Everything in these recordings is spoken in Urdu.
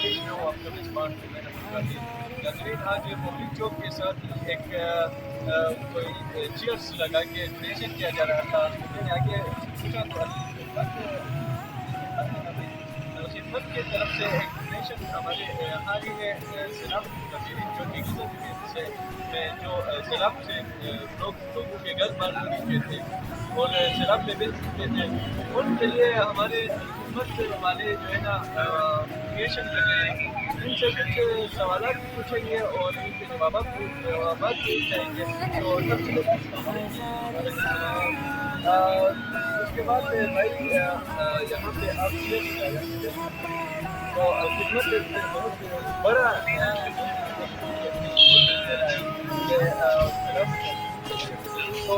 پیش میں ہوں آپ کا میزبان میں ناظرین آج مبلک چوک کے ساتھ ایک کوئی چیئرس لگا کے ڈونیشن کیا جا رہا تھا. میں نے آگے پوچھا تو خدمت کی طرف سے ایک ڈونیشن ہمارے حال ہی میں سیلاب تبدیلی جو کہ سے جو سیلاب سے لوگوں کے گھر بار ہو چکے تھے اور سیلاب میں بل چکے تھے, ان کے لیے ہمارے حکومت والے جو ہے نا ڈونیشن کر رہے ہیں. ان سے کچھ سوالات بھی پوچھیں گے اور ان کے جوابات بھی چاہیں گے. تو اس کے بعد بھائی یہاں پہ آپ تو خدمت بہت بڑا تو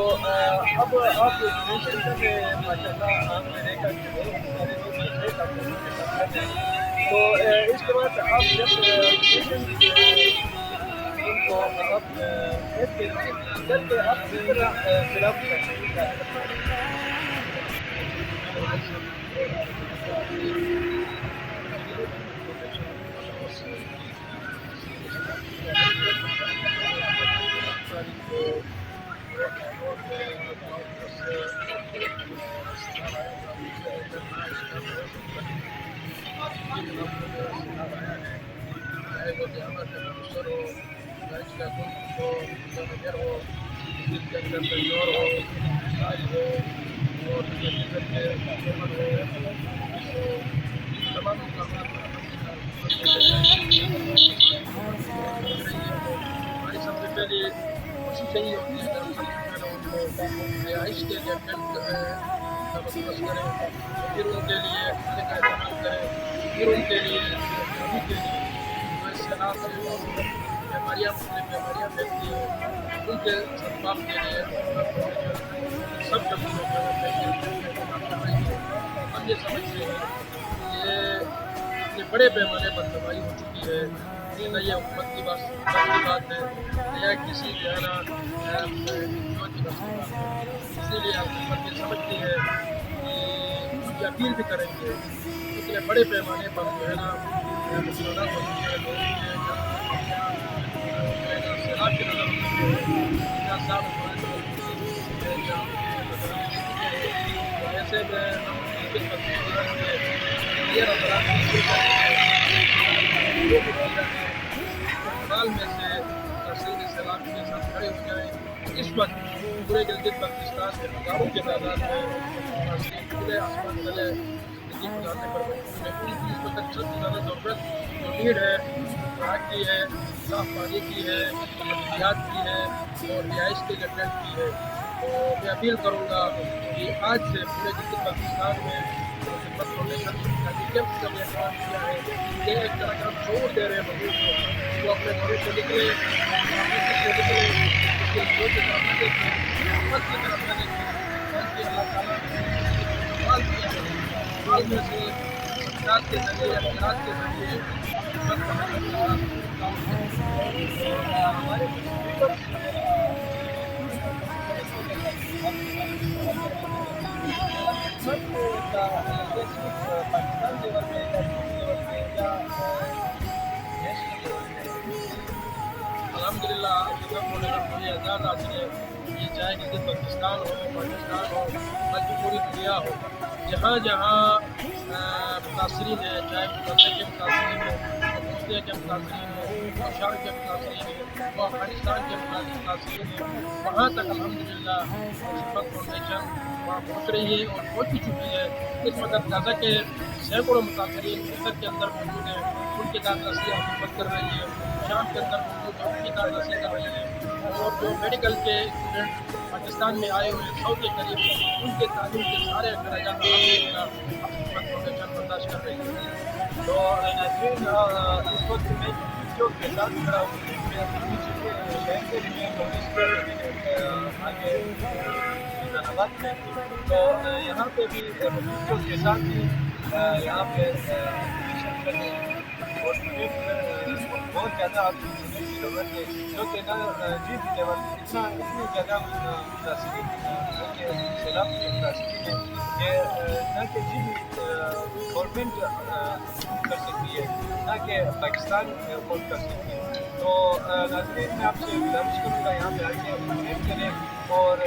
اب آپ ڈونیشن کر رہے ہیں ماشاء اللہ. آپ نے دیکھا کہ بہت سارے لوگ تو اس کے بعد آپ جب ڈونیشن ان کو آپ کر کے آپ کس طرح فل اپ کریں گے. سب سے پہلے کوشش یہی ہوتی ہے رہائش کے لیے بندوبست کریں, پھر ان کے لیے کھانے کا استعمال کریں, پھر ان کے لیے ابھی کے لیے جو اس کے نام سے بیماریاں پھیلتی ہیں ان کے اسباب کے لیے سب کر ہم یہ سمجھتے ہیں یہ بڑے پیمانے پر تباہی ہو چکی ہے. یہ نہ یہ حکومت کی بات ہے نہ یا کسی جو ہے نا اسی لیے حکومت یہ سمجھتی ہے کہ ان کی اپیل بھی کریں گے اتنے بڑے پیمانے پر جو ہے نا نقصانات ہو چکے ہیں سیلاب کی ایسے میں سال میں سے تحصیل سیلاب کے ساتھ کھڑے ہو جائیں. اس وقت پورے گلگت بلتستان کے ہزاروں کے تعداد میں پورے آسمان تلے زندگی گزارنے پر مجبور ہیں. اس وقت سب سے زیادہ ضرورت جو نیڈ ہے خوراک کی ہے, صاف پانی کی ہے, ادویات کی ہے اور رہائش کے لیے ٹینٹ کی ہے. تو میں اپیل کروں گا کہ آج سے پورے گلگت بلتستان میں خدمت فاؤنڈیشن کیمپ کا یہ کام کیا ہے یہ ایک طرح کا شعور دے رہے ہیں لوگوں کو جو اپنے گھروں سے نکلے الحمدللہ مجھے آزاد حاصل ہے. یہ چاہے کہ پاکستان ہو, پاکستان ہو, بلکہ پوری دنیا ہو, جہاں جہاں متاثرین ہیں, چاہے غزہ کے متاثرین ہوں, بوسنیا کے متاثرین ہوں, شام کے متاثرین ہیں, وہ افغانستان کے متاثرین ہیں, وہاں تک الحمدللہ خدمت فاؤنڈیشن وہاں پہنچ رہی ہے اور پہنچ بھی چکی ہے. اس وقت غزہ کے سینکڑوں متاثرین مصر کے اندر موجود ہیں, ان کی دادرسی حکومت کر رہی ہے. شام کے اندر موجود ہیں, ان کی دادرسی کر رہی ہے. اور جو میڈیکل کے اسٹوڈنٹ پاکستان میں آئے ہوئے 100 کے قریب, ان کے تعلیم کے سارے اخراجات حکومت فاؤنڈیشن برداشت کر رہی ہے. تو ناظرین اس وقت میں جو کے ساتھ کھڑا ہوں آگے آباد میں, تو یہاں پہ بھی بچوں کے ساتھ ہی یہاں پہ اور بہت زیادہ آپ کی سننے کی ضرورت ہے، جو کہ نہ جی لیول اتنی زیادہ متاثرین کہ سیلاب کے متاثرین ہیں کہ نہ کہ جی بھی گورنمنٹ کر سکتی ہے، نہ کہ پاکستان افورڈ کر سکتی ہے. تو ناظرین میں آپ سے گزارش کروں گا یہاں پہ آ کے کنیکٹ کریں اور